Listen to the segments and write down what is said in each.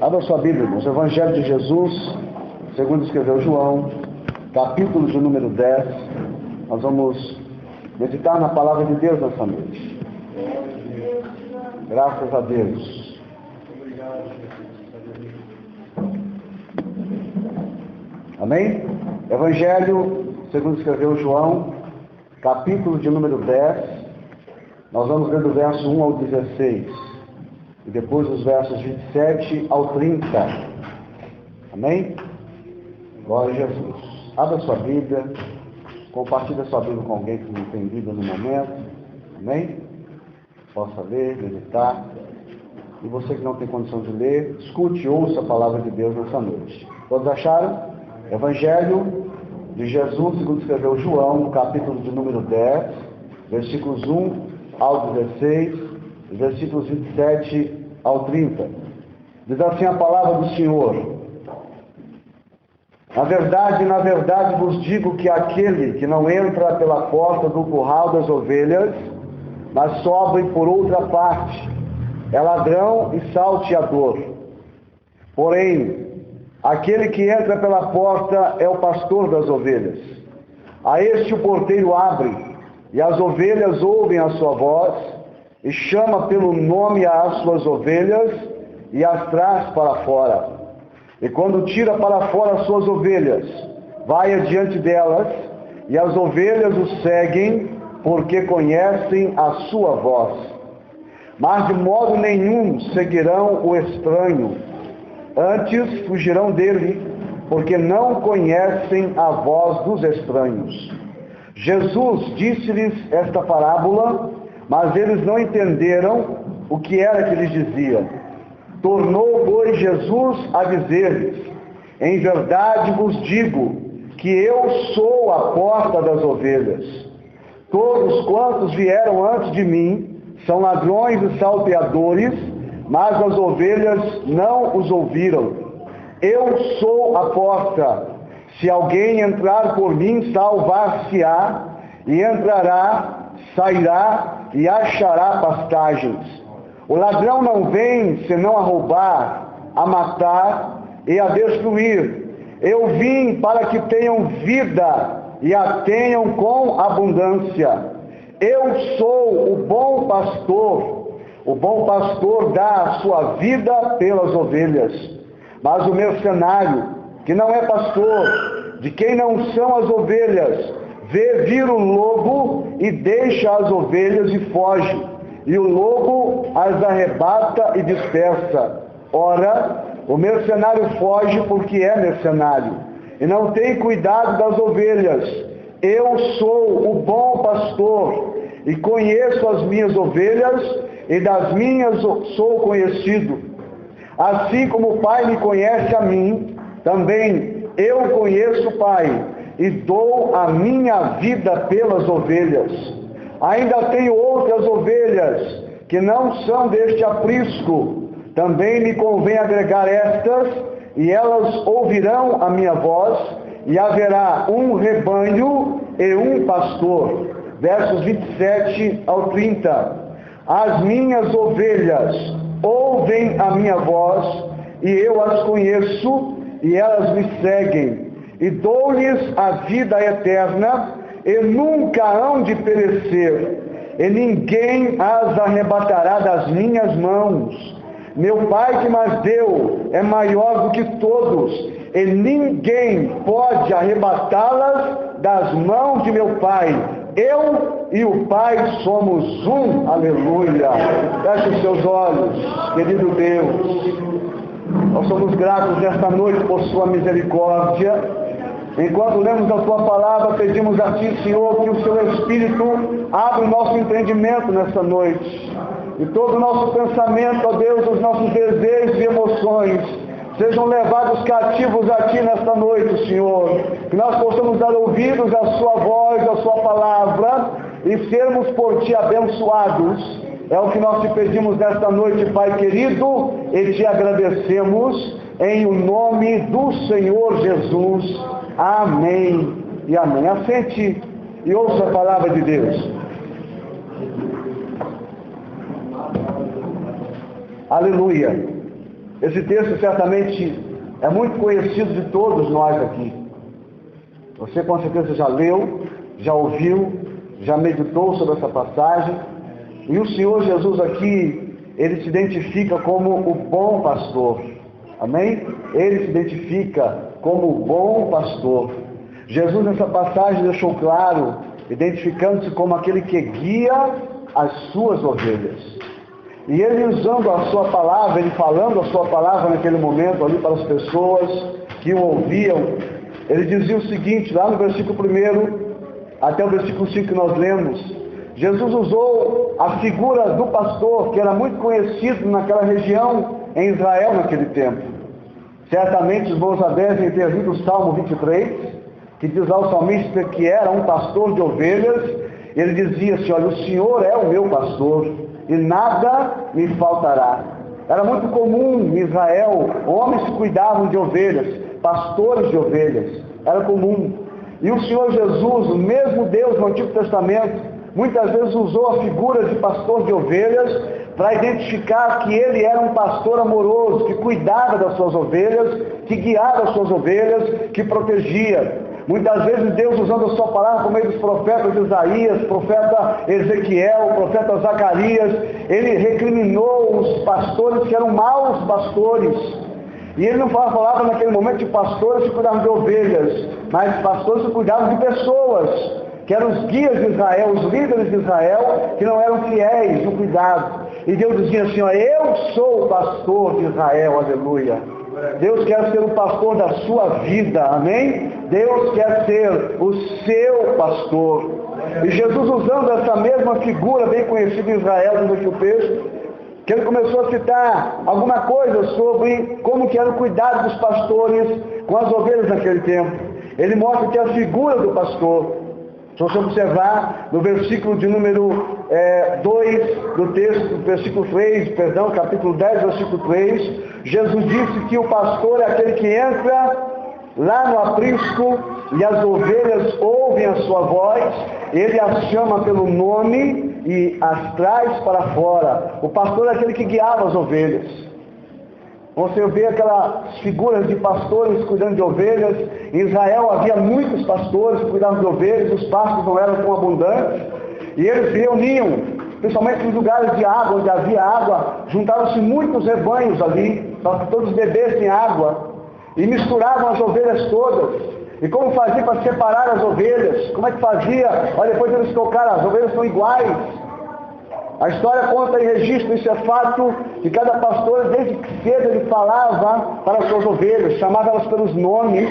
Abra sua Bíblia, irmãos. Evangelho de Jesus, segundo escreveu João, capítulo de número 10. Nós vamos meditar na palavra de Deus nessa noite. Graças a Deus. Amém? Evangelho, segundo escreveu João, capítulo de número 10. Nós vamos ler do verso 1 ao 16. E depois dos versos 27 ao 30. Amém? Glória a Jesus. Abra sua Bíblia. Compartilhe a sua Bíblia com alguém que não tem Bíblia no momento. Amém? Possa ler, meditar. E você que não tem condição de ler, escute e ouça a palavra de Deus nessa noite. Todos acharam? Evangelho de Jesus, segundo escreveu João, capítulo de número 10, versículos 1 ao 16, versículos 27 ao 30. Diz assim a palavra do Senhor: na verdade vos digo que aquele que não entra pela porta do curral das ovelhas, mas sobe por outra parte, é ladrão e salteador. Porém, aquele que entra pela porta é o pastor das ovelhas. A este o porteiro abre, e as ovelhas ouvem a sua voz, e chama pelo nome as suas ovelhas, e as traz para fora. E quando tira para fora as suas ovelhas, vai adiante delas, e as ovelhas o seguem, porque conhecem a sua voz. Mas de modo nenhum seguirão o estranho, antes fugirão dele, porque não conhecem a voz dos estranhos. Jesus disse-lhes esta parábola, mas eles não entenderam o que era que lhes dizia. Tornou, pois, Jesus a dizer-lhes: em verdade vos digo que eu sou a porta das ovelhas. Todos quantos vieram antes de mim são ladrões e salteadores, mas as ovelhas não os ouviram. Eu sou a porta. Se alguém entrar por mim, salvar-se-á, e entrará, sairá e achará pastagens. O ladrão não vem senão a roubar, a matar e a destruir. Eu vim para que tenham vida e a tenham com abundância. Eu sou o bom pastor. O bom pastor dá a sua vida pelas ovelhas. Mas o mercenário, que não é pastor, de quem não são as ovelhas, vê vir o lobo e deixa as ovelhas e foge. E o lobo as arrebata e dispersa. Ora, o mercenário foge porque é mercenário, e não tem cuidado das ovelhas. Eu sou o bom pastor, e conheço as minhas ovelhas, e das minhas sou conhecido. Assim como o Pai me conhece a mim, também eu conheço o Pai, e dou a minha vida pelas ovelhas. Ainda tenho outras ovelhas, que não são deste aprisco. Também me convém agregar estas, e elas ouvirão a minha voz, e haverá um rebanho e um pastor. Versos 27 ao 30. As minhas ovelhas ouvem a minha voz, e eu as conheço, e elas me seguem. E dou-lhes a vida eterna, e nunca hão de perecer, e ninguém as arrebatará das minhas mãos. Meu Pai que mas deu é maior do que todos, e ninguém pode arrebatá-las das mãos de meu Pai. Eu e o Pai somos um. Aleluia. Feche os seus olhos, querido Deus. Nós somos gratos nesta noite por sua misericórdia. Enquanto lemos a tua palavra, pedimos a ti, Senhor, que o seu Espírito abra o nosso entendimento nesta noite. E todo o nosso pensamento, ó Deus, os nossos desejos e emoções, sejam levados cativos a ti nesta noite, Senhor. Que nós possamos dar ouvidos à sua voz, à sua palavra, e sermos por ti abençoados. É o que nós te pedimos nesta noite, Pai querido, e te agradecemos em o nome do Senhor Jesus. Amém e amém. Assente e ouça a palavra de Deus. Aleluia. Esse texto certamente é muito conhecido de todos nós aqui. Você com certeza já leu, já ouviu, já meditou sobre essa passagem. E o Senhor Jesus aqui, Ele se identifica como o bom pastor. Amém? Ele se identifica como o bom pastor. Jesus nessa passagem deixou claro, identificando-se como aquele que guia as suas ovelhas. E Ele usando a sua palavra, Ele falando a sua palavra naquele momento ali para as pessoas que o ouviam, Ele dizia o seguinte, lá no versículo 1 até o versículo 5 que nós lemos. Jesus usou a figura do pastor, que era muito conhecido naquela região, em Israel naquele tempo. Certamente os bons devem ter lido o Salmo 23, que diz lá o salmista que era um pastor de ovelhas. Ele dizia assim, olha, o Senhor é o meu pastor, e nada me faltará. Era muito comum em Israel, homens que cuidavam de ovelhas, pastores de ovelhas, era comum. E o Senhor Jesus, o mesmo Deus no Antigo Testamento, muitas vezes usou a figura de pastor de ovelhas para identificar que ele era um pastor amoroso, que cuidava das suas ovelhas, que guiava as suas ovelhas, que protegia. Muitas vezes Deus usando a sua palavra por meio dos profetas Isaías, profeta Ezequiel, profeta Zacarias, Ele recriminou os pastores que eram maus pastores. E Ele não falava naquele momento de pastores que cuidavam de ovelhas, mas pastores que cuidavam de pessoas, que eram os guias de Israel, os líderes de Israel, que não eram fiéis no cuidado. E Deus dizia assim, ó, eu sou o pastor de Israel, aleluia. Deus quer ser o pastor da sua vida, amém? Deus quer ser o seu pastor. E Jesus usando essa mesma figura bem conhecida em Israel, no aqui o texto, que ele começou a citar alguma coisa sobre como que era o cuidado dos pastores com as ovelhas naquele tempo. Ele mostra que a figura do pastor, se você observar no versículo de número 2 do texto, versículo 3, perdão, capítulo 10, versículo 3, Jesus disse que o pastor é aquele que entra lá no aprisco e as ovelhas ouvem a sua voz, ele as chama pelo nome e as traz para fora. O pastor é aquele que guiava as ovelhas. Você vê aquelas figuras de pastores cuidando de ovelhas. Em Israel havia muitos pastores que cuidavam de ovelhas, os pastos não eram tão abundantes, e eles se reuniam, principalmente nos lugares de água, onde havia água, juntavam-se muitos rebanhos ali, para que todos bebessem água, e misturavam as ovelhas todas. E como fazia para separar as ovelhas? Como é que fazia? Olha, depois eles tocaram, as ovelhas são iguais. A história conta e registra, isso é fato, que cada pastor, desde que cedo, ele falava para as suas ovelhas, chamava elas pelos nomes.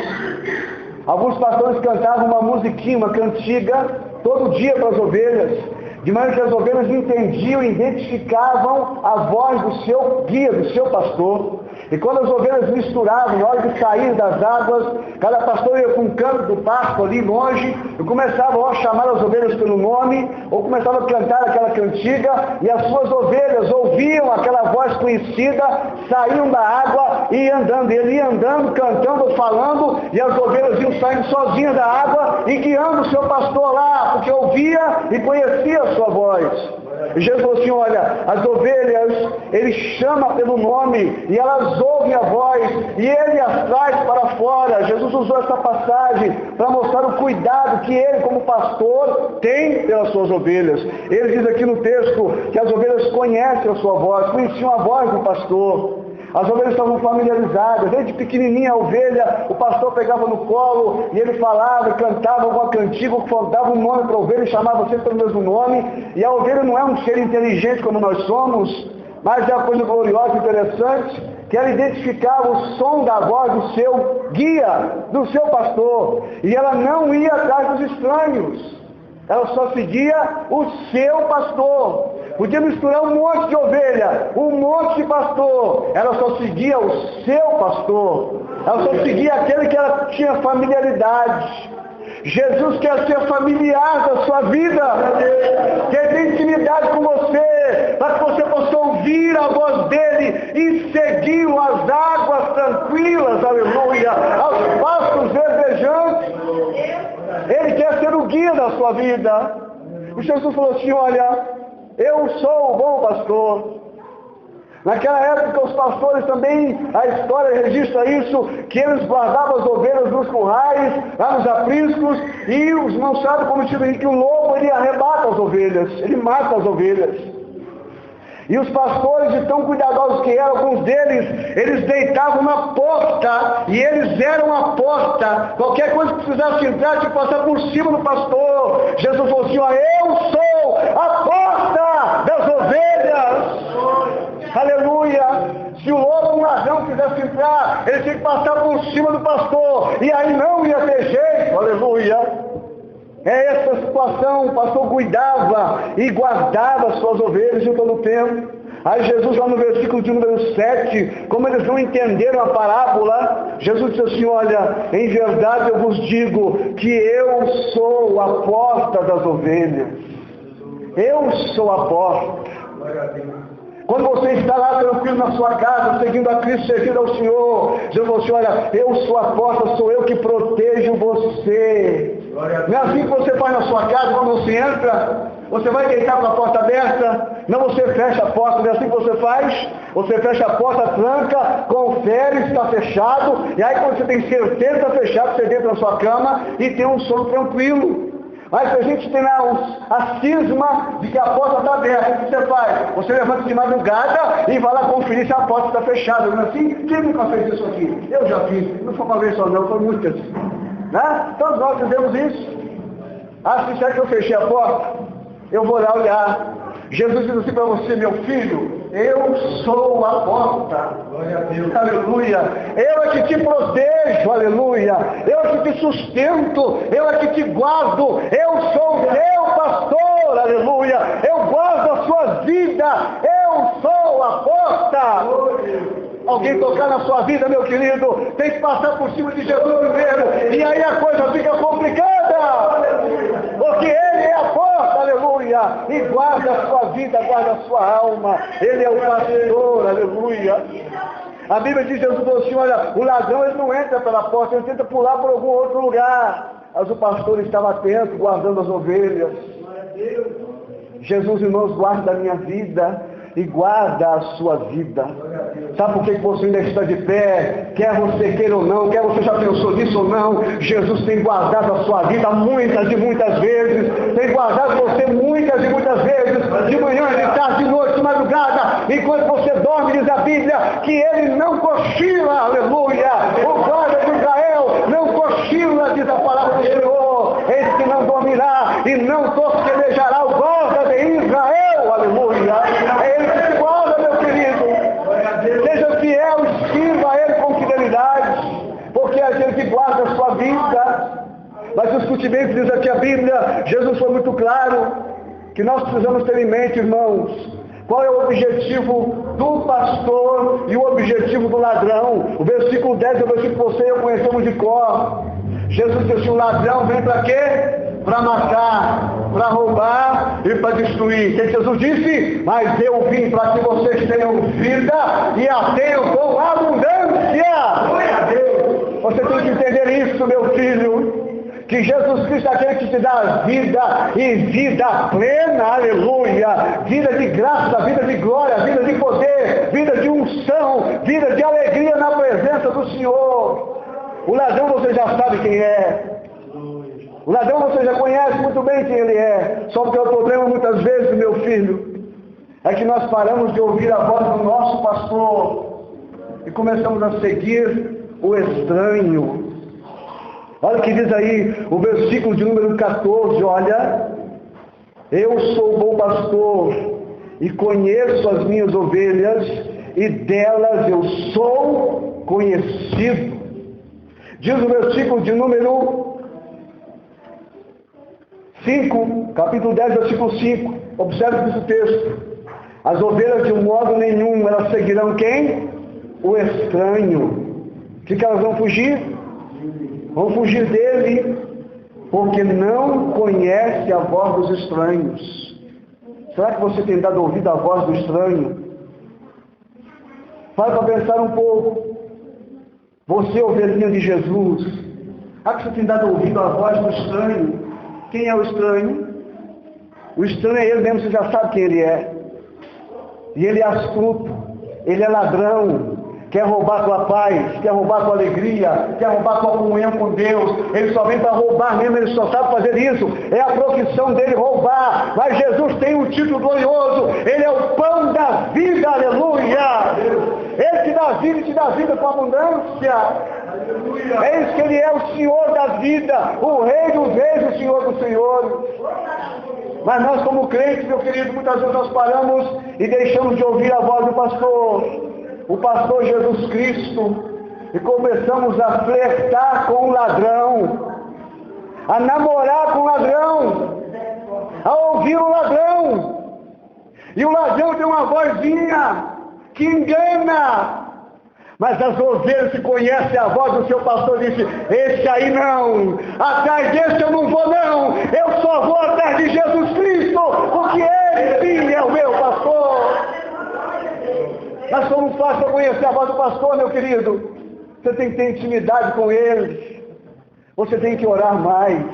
Alguns pastores cantavam uma musiquinha, uma cantiga, todo dia para as ovelhas, de maneira que as ovelhas entendiam e identificavam a voz do seu guia, do seu pastor. E quando as ovelhas misturavam, na hora de sair das águas, cada pastor ia para um canto do pasto ali longe, e começava a chamar as ovelhas pelo nome, ou começava a cantar aquela cantiga, e as suas ovelhas ouviam aquela voz conhecida, saíam da água e iam andando. Ele ia andando, cantando, falando, e as ovelhas iam saindo sozinhas da água e guiando o seu pastor lá, porque ouvia e conhecia a sua voz. E Jesus falou assim, olha, as ovelhas, ele chama pelo nome, e elas ouvem a voz, e ele as traz para fora. Jesus usou essa passagem para mostrar o cuidado que ele, como pastor, tem pelas suas ovelhas. Ele diz aqui no texto que as ovelhas conhecem a sua voz, conheciam a voz do pastor. As ovelhas estavam familiarizadas, desde pequenininha a ovelha, o pastor pegava no colo e ele falava, cantava alguma cantiga, dava um nome para a ovelha e chamava sempre pelo mesmo nome. E a ovelha não é um ser inteligente como nós somos, mas é uma coisa gloriosa e interessante, que ela identificava o som da voz do seu guia, do seu pastor, e ela não ia atrás dos estranhos, ela só seguia o seu pastor. Podia misturar um monte de ovelha, um monte de pastor, ela só seguia o seu pastor, ela só seguia aquele que ela tinha familiaridade. Jesus quer ser familiar da sua vida, quer ter intimidade com você, para que você possa ouvir a voz dele e segui-lo às águas tranquilas, aleluia, aos pastos verdejantes. Ele quer ser o guia da sua vida. E Jesus falou assim, olha, eu sou o bom pastor. Naquela época os pastores também, a história registra isso, que eles guardavam as ovelhas nos currais, lá nos apriscos, e os não sabem como se diz que o lobo ele arrebata as ovelhas, ele mata as ovelhas. E os pastores, de tão cuidadosos que eram, alguns deles, eles deitavam na porta, e eles eram a porta. Qualquer coisa que precisasse entrar, tinha que passar por cima do pastor. Jesus falou assim, ó, eu sou a porta das ovelhas. Aleluia! Se o lobo, um ladrão, quisesse entrar, ele tinha que passar por cima do pastor, e aí não ia ter jeito. Aleluia! É essa situação, o pastor cuidava e guardava as suas ovelhas em todo o tempo. Aí Jesus, lá no versículo de número 7, como eles não entenderam a parábola, Jesus disse assim, olha, em verdade eu vos digo que eu sou a porta das ovelhas. Eu sou a porta. Quando você está lá tranquilo na sua casa, seguindo a Cristo, servindo ao Senhor, Jesus falou assim, olha, eu sou a porta, sou eu que protejo você. Não é assim que você faz na sua casa, quando você entra, você vai deitar com a porta aberta, não você fecha a porta, não é assim que você faz? Você fecha a porta, tranca, confere se está fechado, e aí quando você tem certeza que está fechado, você deita na sua cama e tem um sono tranquilo. Mas se a gente tem lá a cisma de que a porta está aberta, o que você faz? Você levanta de madrugada e vai lá conferir se a porta está fechada. Não é assim? Quem nunca fez isso aqui? Eu já fiz. Não foi uma vez só não, foi muitas. Né? Todos nós fizemos isso. Ah, se será que eu fechei a porta? Eu vou lá olhar. Jesus diz assim para você, meu filho, eu sou a porta. Glória a Deus. Aleluia. Eu é que te protejo, aleluia. Eu é que te sustento, eu é que te guardo. Eu sou o teu pastor, aleluia. Eu guardo a sua vida. Eu sou a porta. Alguém tocar na sua vida, meu querido, tem que passar por cima de Jesus primeiro. E aí a coisa fica complicada. Porque Ele é a porta, aleluia. E guarda a sua vida, guarda a sua alma. Ele é o pastor, aleluia. A Bíblia diz, Jesus falou assim, olha, o ladrão ele não entra pela porta, ele tenta pular por algum outro lugar. Mas o pastor estava atento, guardando as ovelhas. Jesus, irmãos, guarda a minha vida e guarda a sua vida. Sabe por que você ainda está de pé? Quer você queira ou não, quer você já pensou nisso ou não, Jesus tem guardado a sua vida muitas e muitas vezes, tem guardado você muitas e muitas vezes, de manhã, de tarde, de noite, de madrugada, enquanto você dorme, diz a Bíblia, que Ele não cochila, aleluia, o guarda de Israel não cochila, diz a palavra do Senhor, eis que não dormirá e não tosquenejará o guarda de Israel, aleluia. É Ele que te guarda, meu querido. Seja fiel e sirva a Ele com fidelidade, porque é aquele que guarda a sua vida. Mas escute bem, diz aqui a Bíblia, Jesus foi muito claro, que nós precisamos ter em mente, irmãos, qual é o objetivo do pastor e o objetivo do ladrão. O versículo 10 é o versículo que você e eu conhecemos de cor. Jesus disse, o ladrão vem para quê? Para matar, para roubar e para destruir. O que Jesus disse? Mas eu vim para que vocês tenham vida e a tenham com abundância. Glória a Deus. Você tem que entender isso, meu filho. Que Jesus Cristo é aquele que te dá vida e vida plena, aleluia. Vida de graça, vida de glória, vida de poder, vida de unção, vida de alegria na presença do Senhor. O ladrão você já sabe quem é. O ladrão você já conhece muito bem quem ele é. Só que o problema muitas vezes, meu filho, é que nós paramos de ouvir a voz do nosso pastor e começamos a seguir o estranho. Olha o que diz aí o versículo de número 14, olha. Eu sou o bom pastor e conheço as minhas ovelhas e delas eu sou conhecido. Diz o versículo de número 5, capítulo 10, versículo 5. Observe esse texto. As ovelhas de um modo nenhum, elas seguirão quem? O estranho. O que elas vão fugir? Vão fugir dele, porque não conhece a voz dos estranhos. Será que você tem dado ouvido à voz do estranho? Para pensar um pouco. Você, ovelhinha de Jesus, será que você tem dado ouvido à voz do estranho? Quem é o estranho? O estranho é ele mesmo, você já sabe quem ele é. E ele é astuto. ele é ladrão. Quer roubar tua paz, quer roubar tua alegria, quer roubar tua comunhão com Deus. Ele só vem para roubar mesmo, ele só sabe fazer isso. É a profissão dele roubar. Mas Jesus tem um título glorioso. Ele é o pão da vida, aleluia. Ele te dá vida e te dá vida com abundância. É isso que ele é, o Senhor da vida, o Rei dos reis, o Senhor dos senhores. Mas nós como crentes, meu querido, muitas vezes nós paramos e deixamos de ouvir a voz do pastor. O pastor Jesus Cristo, e começamos a flertar com o ladrão, a namorar com o ladrão, a ouvir o ladrão. E o ladrão tem uma vozinha que engana, mas as ovelhas que conhecem a voz do seu pastor dizem: esse aí não, atrás desse eu não vou não, eu só vou atrás de Jesus Cristo, porque ele sim é o meu pastor. Mas como faz para conhecer a voz do pastor, meu querido? Você tem que ter intimidade com ele. Você tem que orar mais.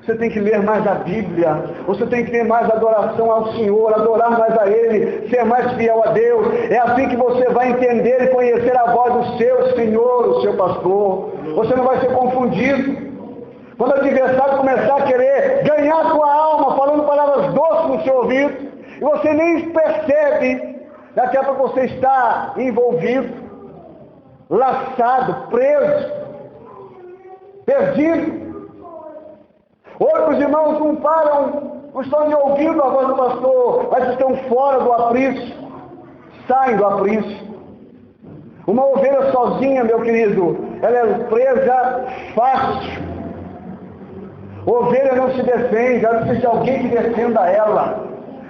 Você tem que ler mais a Bíblia. Você tem que ter mais adoração ao Senhor, adorar mais a Ele, ser mais fiel a Deus. É assim que você vai entender e conhecer a voz do seu Senhor, o seu pastor. Você não vai ser confundido. Quando o adversário começar a querer ganhar a tua alma, falando palavras doces no seu ouvido, e você nem percebe, daqui a pouco você está envolvido, laçado, preso, perdido. Outros irmãos não param, não estão nem ouvindo a voz do pastor, mas estão fora do aprisco, saem do aprisco. Uma ovelha sozinha, meu querido, ela é presa fácil. Ovelha não se defende, ela precisa de alguém que defenda ela.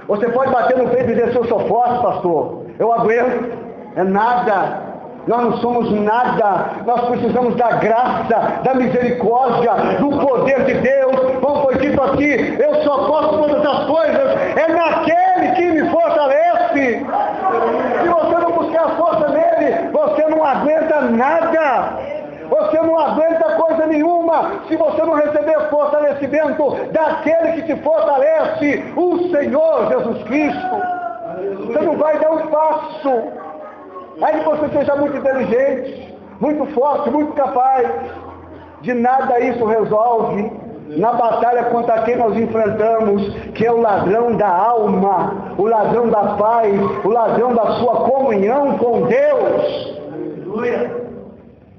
Você pode bater no peito e dizer: eu sou forte, pastor, eu aguento. É nada. Nós não somos nada. Nós precisamos da graça, da misericórdia, do poder de Deus. Como foi dito aqui, eu só posso todas as coisas é naquele que me fortalece. Se você não buscar força nele, você não aguenta nada. Você não aguenta coisa nenhuma se você não receber fortalecimento daquele que te fortalece, o Senhor Jesus Cristo. Você não vai dar um passo. Aí que você seja muito inteligente, muito forte, muito capaz. De nada isso resolve na batalha contra quem nós enfrentamos, que é o ladrão da alma, o ladrão da paz, o ladrão da sua comunhão com Deus.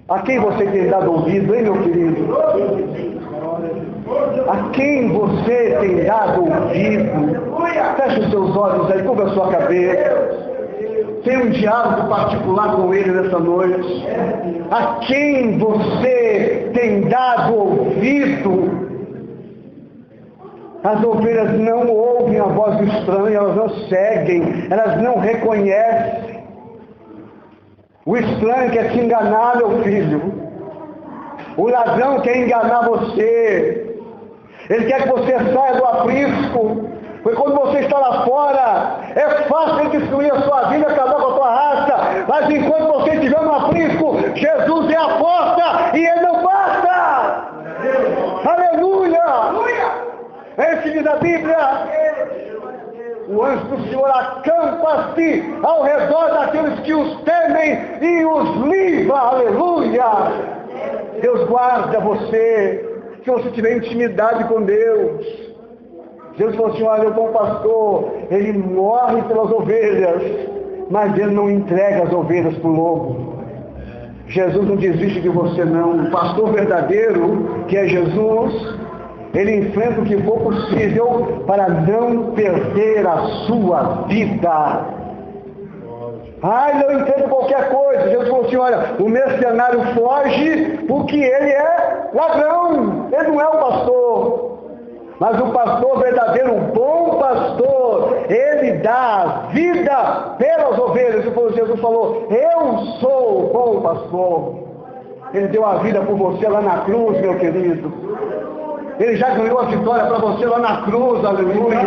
A quem você tem dado ouvido, hein, meu querido? A quem você tem dado ouvido? Feche os seus olhos aí, cubra a sua cabeça. Tem um diálogo particular com ele nessa noite. A quem você tem dado ouvido? As ovelhas não ouvem a voz do estranho, elas não seguem, elas não reconhecem. O estranho quer te enganar, meu filho. O ladrão quer enganar você. Ele quer que você saia do aprisco. Porque quando você está lá fora, é fácil ele destruir a sua vida, acabar com a tua raça. Mas enquanto você estiver no aprisco, Jesus é a porta e ele não basta. Aleluia! É isso que diz a Bíblia. O anjo do Senhor acampa-se ao redor daqueles que os temem e os livra. Aleluia! Deus guarda você, se você tiver intimidade com Deus. Deus falou assim: olha, o bom pastor, ele morre pelas ovelhas, mas ele não entrega as ovelhas para o lobo. Jesus não desiste de você, não. O pastor verdadeiro, que é Jesus, ele enfrenta o que for possível para não perder a sua vida. Ai, não entendo qualquer coisa. Jesus falou assim: olha, o mercenário foge porque ele é ladrão, ele não é o pastor. Mas o pastor verdadeiro, o bom pastor, ele dá vida pelas ovelhas. Jesus falou: eu sou o bom pastor. Ele deu a vida por você lá na cruz, meu querido. Ele já ganhou a vitória para você lá na cruz, aleluia.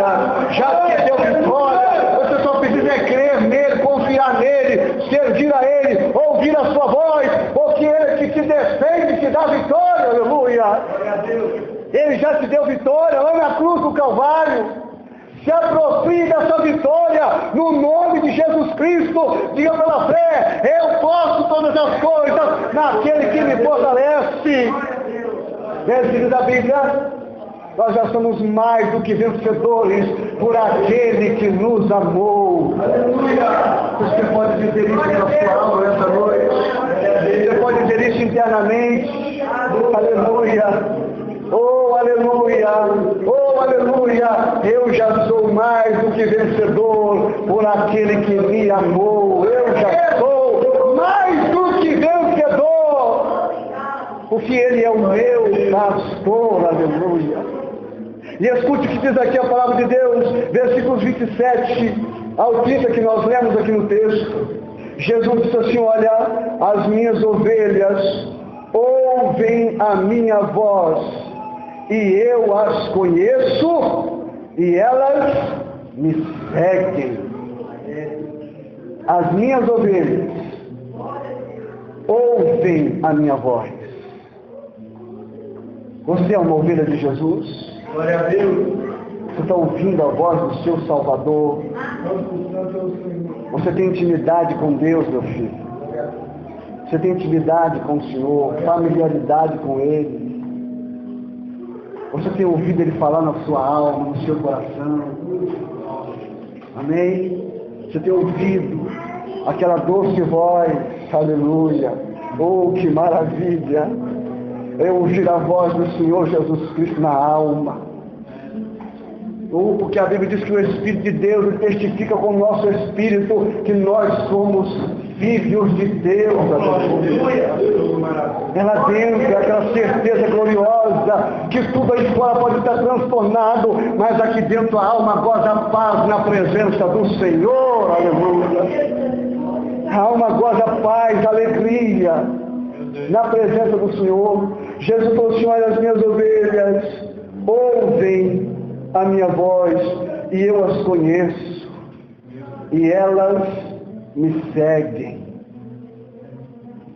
Já te deu vitória. Você só precisa crer nele, confiar nele, servir a ele, ouvir a sua voz, porque ele que te defende e te dá vitória, aleluia. Ele já te deu vitória lá na cruz do Calvário. Se aproprie dessa vitória no nome de Jesus Cristo. Diga pela fé: eu posso todas as coisas naquele que me fortalece. Versículo da Bíblia: nós já somos mais do que vencedores por aquele que nos amou. Aleluia! Você pode dizer isso na sua alma nessa noite. Você pode dizer isso internamente. Aleluia! Oh, aleluia! Oh, aleluia! Eu já sou mais do que vencedor por aquele que me amou. Eu já sou mais do que vencedor, porque Ele é o meu pastor. Aleluia! E escute o que diz aqui a palavra de Deus, versículos 27 ao 30 que nós lemos aqui no texto. Jesus disse assim: olha, as minhas ovelhas ouvem a minha voz, e eu as conheço, e elas me seguem. As minhas ovelhas ouvem a minha voz. Você é uma ovelha de Jesus? Glória a Deus. Você está ouvindo a voz do seu Salvador? Você tem intimidade com Deus, meu filho? Você tem intimidade com o Senhor, familiaridade com Ele? Você tem ouvido Ele falar na sua alma, no seu coração? Amém? Você tem ouvido aquela doce voz? Aleluia! Oh, que maravilha! É ouvir a voz do Senhor Jesus Cristo na alma. Ou porque a Bíblia diz que o Espírito de Deus testifica com o nosso Espírito que nós somos filhos de Deus. É lá dentro, aquela certeza gloriosa que tudo aí fora pode estar transtornado, mas aqui dentro a alma goza a paz na presença do Senhor. Aleluia! A alma goza a paz, a alegria na presença do Senhor. Jesus falou assim: olha, as minhas ovelhas ouvem a minha voz, e eu as conheço, e elas me seguem.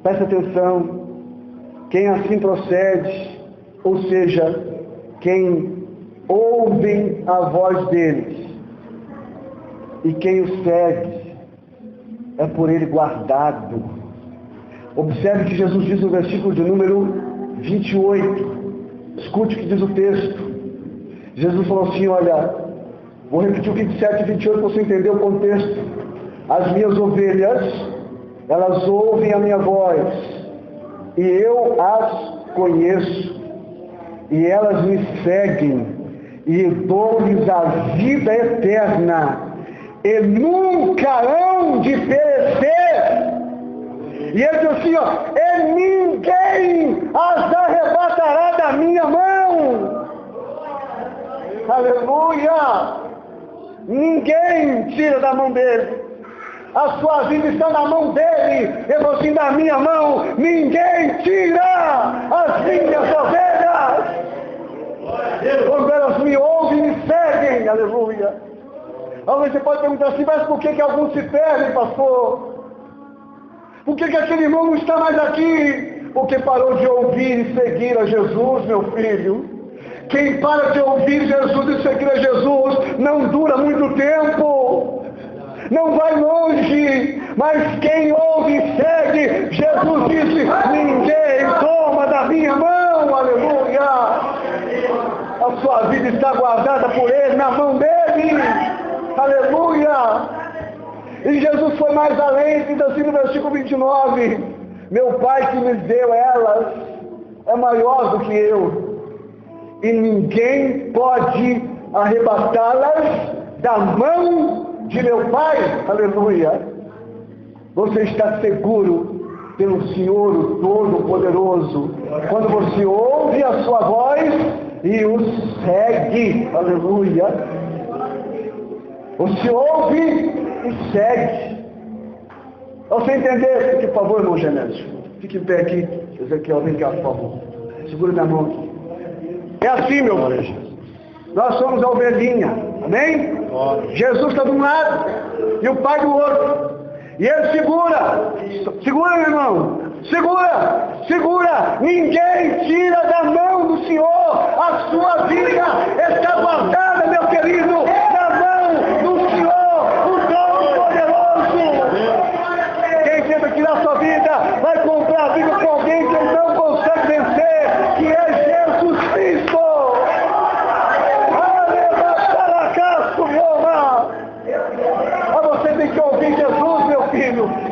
Presta atenção, quem assim procede, ou seja, quem ouve a voz deles, e quem o segue, é por ele guardado. Observe que Jesus diz no versículo de número 28, escute o que diz o texto. Jesus falou assim: olha, vou repetir o 27 e 28 para você entender o contexto. As minhas ovelhas, elas ouvem a minha voz, e eu as conheço, e elas me seguem, e dou-lhes a vida eterna, e nunca hão de perecer. E ele diz assim, ó: e ninguém as arrebatará da minha mão. Aleluia! Ninguém tira da mão dele. A sua vida está na mão dele. Ele falou assim: da minha mão ninguém tira as minhas ovelhas. Quando elas me ouvem e me seguem. Aleluia! Alguém você pode perguntar assim: mas por que alguns se perdem, pastor? Por que aquele irmão não está mais aqui? Porque parou de ouvir e seguir a Jesus, meu filho. Quem para de ouvir Jesus e seguir a Jesus não dura muito tempo, não vai longe. Mas quem ouve e segue, Jesus disse: ninguém toma da minha mão. Aleluia! A sua vida está guardada por Ele, na mão dele. Aleluia! E Jesus foi mais além, diz assim no versículo 29, meu Pai que me deu elas é maior do que eu, e ninguém pode arrebatá-las da mão de meu Pai. Aleluia! Você está seguro pelo Senhor o Todo-Poderoso, quando você ouve a sua voz e o segue. Aleluia! Você ouve e segue. Você entender? Fique, por favor, irmão Genésio. Fique em pé aqui. Ezequiel, vem cá, por favor. Segura minha mão aqui. É assim, meu filho. Nós somos a ovelhinha. Amém? Jesus está de um lado e o Pai do outro. E ele segura. Segura, meu irmão. Segura. Segura. Ninguém tira da mão do Senhor. A sua vida está guardada, meu querido, na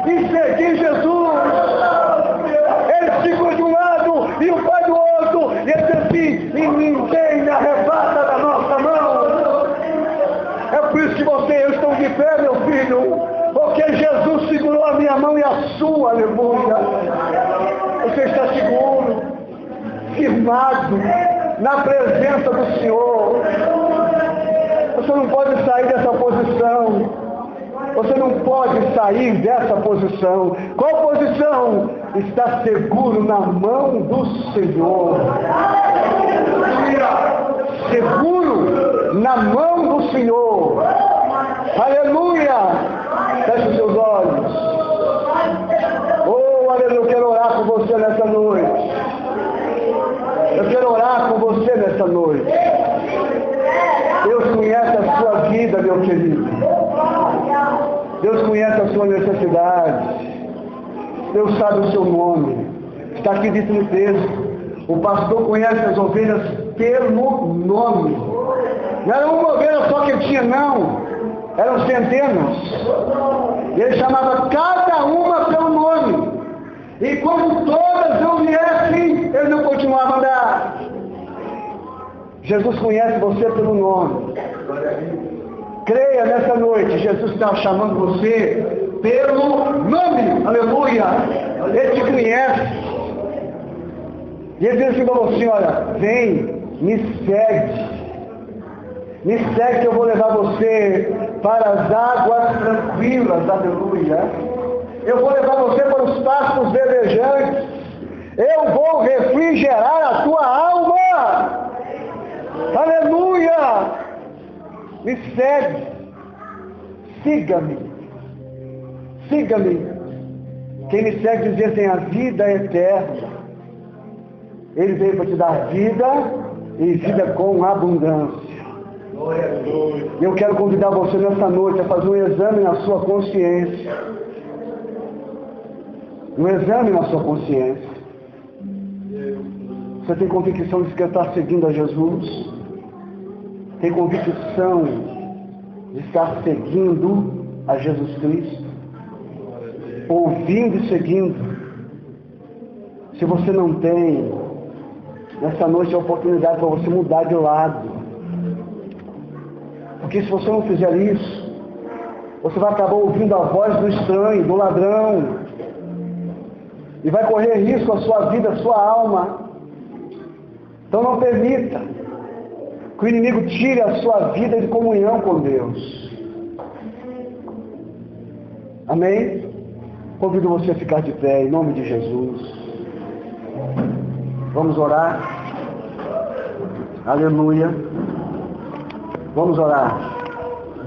e seguir Jesus. Ele segura de um lado e o Pai do outro, e ele diz assim, e ninguém me arrebata da nossa mão. É por isso que você e eu estamos de pé, meu filho, porque Jesus segurou a minha mão e a sua, aleluia. Você está seguro, firmado na presença do Senhor. Você não pode sair dessa posição. Você não pode sair dessa posição. Qual posição? Está seguro na mão do Senhor. Seguro na mão do Senhor. Aleluia! Feche os seus olhos. Oh, aleluia, eu quero orar por você nessa noite. Eu quero orar por você nessa noite. Deus conhece a sua vida, meu querido. Deus conhece a sua necessidade. Deus sabe o seu nome. Está aqui dito no texto. O pastor conhece as ovelhas pelo nome. Não era uma ovelha só que ele tinha, não. Eram centenas. E ele chamava cada uma pelo nome. E quando todas não viessem, ele não continuava a andar. Jesus conhece você pelo nome. Creia nessa noite, Jesus está chamando você pelo nome. Aleluia! Ele te conhece. E ele diz assim para você, olha, vem, me segue. Me segue que eu vou levar você para as águas tranquilas. Aleluia! Eu vou levar você para os pastos verdejantes. Eu vou refrigerar a tua alma. Aleluia! Me segue. Siga-me. Siga-me. Quem me segue dizer tem a vida eterna. Ele veio para te dar vida e vida com abundância. Eu quero convidar você nessa noite a fazer um exame na sua consciência. Um exame na sua consciência. Você tem convicção de que está seguindo a Jesus? Tem convicção de estar seguindo a Jesus Cristo? Ouvindo e seguindo? Se você não tem, nessa noite é a oportunidade para você mudar de lado. Porque se você não fizer isso, você vai acabar ouvindo a voz do estranho, do ladrão. E vai correr risco a sua vida, a sua alma. Então não permita que o inimigo tire a sua vida de comunhão com Deus. Amém? Convido você a ficar de pé, em nome de Jesus. Vamos orar. Aleluia. Vamos orar.